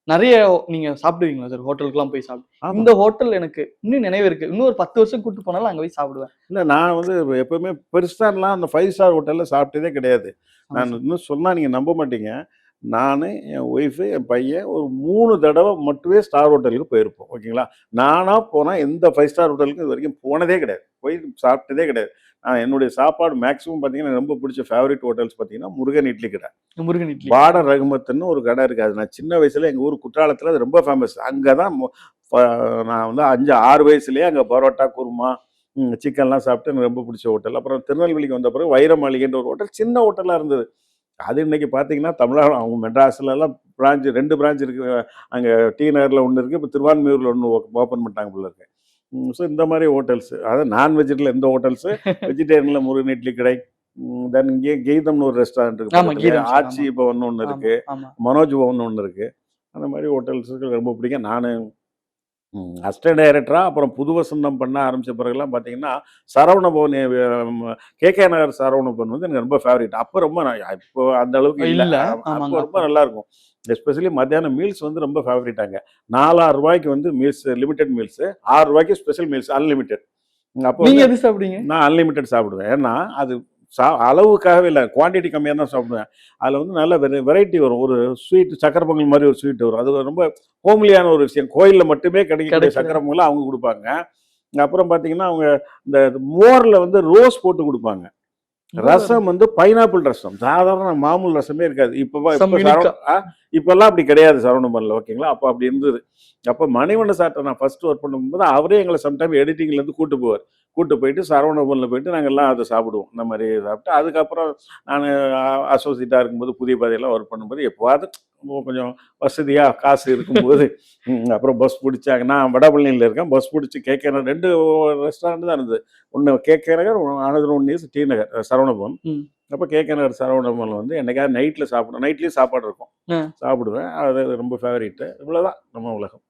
நெறைய நீங்க சாப்பிடுவீங்களா சார்? ஹோட்டலுக்குலாம் போய் ஆமா. இந்த ஹோட்டல் எனக்கு இன்னும் நினைவு இருக்கு. இன்னும் ஒரு 10 வருஷம் கூட்டு போனாலும் அங்க போய் சாப்பிடுவேன். இல்ல நான் வந்து எப்பவுமே பெருசாலாம் அந்த 5 ஸ்டார் ஹோட்டல்ல சாப்பிட்டதே கிடையாது. ஆ நான் சார். இன்னும் சொன்னா நீங்க நம்ப மாட்டீங்க. நானு, என் ஒய்ஃபு, என் பையன் ஒரு 3 தடவ மட்டுமே ஸ்டார் ஹோட்டலுக்கு போயிருப்போம். ஓகேங்களா? நானா போனா எந்த 5 ஸ்டார் ஹோட்டலுக்கும் இதுவரைக்கும் போனதே கிடையாது. போய் சாப்பிட்டதே கிடையாது. என்னுடைய சாப்பாடு மேக்ஸிமம் பார்த்தீங்கன்னா, எனக்கு ரொம்ப பிடிச்ச ஃபேவரைட் ஹோட்டல்ஸ் பார்த்தீங்கன்னா, முருகன் இட்லி கடை. முருகன் இட்லி. பார்டர் ரகுமத்துன்னு ஒரு கடை இருக்கு. அது நான் சின்ன வயசுல எங்க ஊர் குற்றாலத்தில அது ரொம்ப ஃபேமஸ். அங்க தான் ஃப நான் வந்து 5, 6 வயசுலயே அங்க பரோட்டா, குருமா, சிக்கன்லாம் சாப்பிட்டு எனக்கு ரொம்ப பிடிச்ச ஹோட்டல். அப்புறம் திருநெல்வேலிக்கு வந்த பிறகு வைர மாளிகைன்ற ஒரு ஹோட்டல் சின்ன ஹோட்டலா இருந்தது. அது இன்னைக்கு பார்த்தீங்கன்னா, தமிழ்நாடு அவங்க மெட்ராஸ்லலாம் பிரான்ச் 2 பிரான்ச் இருக்கு. அங்க டி நகர்ல ஒண்ணு இருக்கு. இப்ப திருவான்மியூர்ல ஒண்ணு ஓப்பன் பண்ணிட்டாங்க போல இருக்கு. ஸோ இந்த மாரி ஹோட்டல்ஸ். அதாவது நான் வெஜ்ல எந்த ஹோட்டல்ஸு, வெஜிடேரியன்ல முருகன் இட்லி கடை. தென் இங்கே கெய்தம்னு ஒரு ரெஸ்டாரண்ட் இருக்கு ஆமா. பக்கத்திலேயே. கீதம் சார். ஆச்சி ஆமா. பவன்னு ஒண்ணு ஆமா, இருக்கு. ஆமா. மனோஜ் பவன் ஒண்ணு இருக்கு. அந்த மாரி ஹோட்டல்ஸுக்கு ரொம்ப பிடிக்கும். நானு அசிஸ்டன்ட் டைரக்டரா அப்புறம் புது வசந்தம் பண்ண ஆரம்பிச்ச பிறகுலாம் பார்த்தீங்கன்னா, சரவணபவன் கேகே நகர் சரவணபவன் வந்து எனக்கு ரொம்ப ஃபேவரைட். அப்ப ரொம்ப இப்போ அந்த அளவுக்கு இல்ல. இல்ல. அப்போ ஆமாங்க. ரொம்ப நல்லாருக்கும். எஸ்பெஷலி மத்தியானம் மீல்ஸ் வந்து ரொம்ப ஃபேவரைட் அங்க. ரூ. 4, 6க்கு வந்து மீல்ஸ் லிமிட்டட் மீல்ஸ். ரூ. 6க்கு ஸ்பெஷல் மீல்ஸ் அன்லிமிட்டட். அப்போ நீங்க வந்து எது சாப்பிடுவீங்க? நான் அன்லிமிட்டட் சாப்பிடுவேன். ஏன்னா, அது அளவுக்காகவே இல்ல. குவான்டிட்டி கம்மியா தான் சாப்பிடுவேன். அதில வந்து நல்ல வெரைட்டி வரும். ஒரு ஸ்வீட் சக்கரை பொங்கல் மாரி ஒரு ஸ்வீட் வரும். அது ரொம்ப ஹோம்லியான ஒரு விஷயம். கோயில்ல மட்டுமே கிடைக்கக்கூடிய கிடைக்கிற சக்கரை பொங்கல அவங்க குடுப்பாங்க. அப்புறம் பார்த்தீங்கன்னா, அவங்க இந்த மோர்ல வந்து ரோஸ் போட்டு குடுப்பாங்க. மோர் ரசம் வந்து பைனாப்பிள் ரசம். சாதாரண மாமூல் ரசமே இருக்காது. சம் இப்ப யுனிக்கா. இப்பல்லாம் அப்படி கிடையாது சரவணபவன்ல. ஓகேங்களா? அப்ப அப்படி இருந்தது. அப்ப மணிவண்ணன் சார்ட்ட நான் ஃபர்ஸ்ட் ஒர்க் பண்ணும்போது, அவரே எங்கள சம்டைம் எடிட்டிங்லேருந்து கூட்டு போவார். கூட்டு போயிட்டு சரவணபவன்ல போயிட்டு நாங்கலாம் அத சாப்பிடுவோம். இந்த மாரி சாப்பிட்டு, அதுக்கப்புறம் நானு அசோசியேட்டா இருக்கும்போது, புதிய பாதையில ஒர்க் பண்ணும்போது, எப்பவாவது கொஞ்சம் வசதியா காசு இருக்கும்போது, அப்புறம் பஸ் புடிச்சாங்க. நான் வடபழனியில இருக்கேன். பஸ் புடிச்சு கேகே நகர் 2 ரெஸ்டாரண்ட் தான் இருந்தது. ஒண்ணு KK Nagar, another one is T Nagar Saravana Bhavan. ம். அப்ப கேகே நகர் சரவணபவன்ல வந்து என்னைக்காவது நைட்ல சாப்பிடுவேன். நைட்லயும் சாப்பாடு இருக்கும். அ. சாப்பிடுவேன். அது ரொம்ப ஃபேவரைட். இவ்வளவுதான் நம்ம உலகம்.